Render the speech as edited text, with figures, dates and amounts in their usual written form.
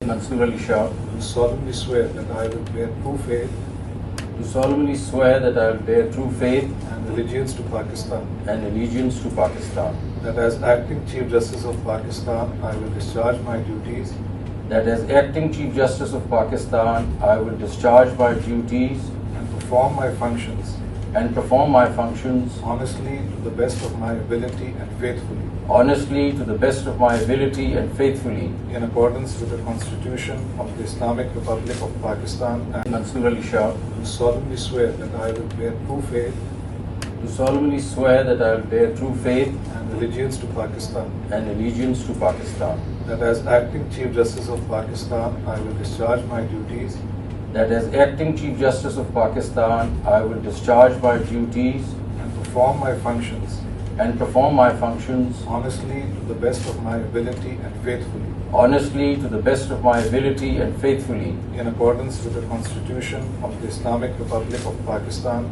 Mansoor Shah, do solemnly swear that I will bear true faith do solemnly swear that I will bear true faith and allegiance to Pakistan, and allegiance to Pakistan, that as acting Chief Justice of Pakistan I will discharge my duties that as acting Chief Justice of Pakistan, I will discharge my duties and perform my functions honestly to the best of my ability and faithfully, in accordance with the Constitution of the Islamic Republic of Pakistan, and Mansoor Shah, do solemnly swear that I will bear true faith do solemnly swear that I will bear true faith and allegiance to Pakistan, and allegiance to Pakistan, that as acting Chief Justice of Pakistan I will discharge my duties that as acting Chief Justice of Pakistan, I will discharge my duties and perform my functions honestly to the best of my ability and faithfully, in accordance with the Constitution of the Islamic Republic of Pakistan,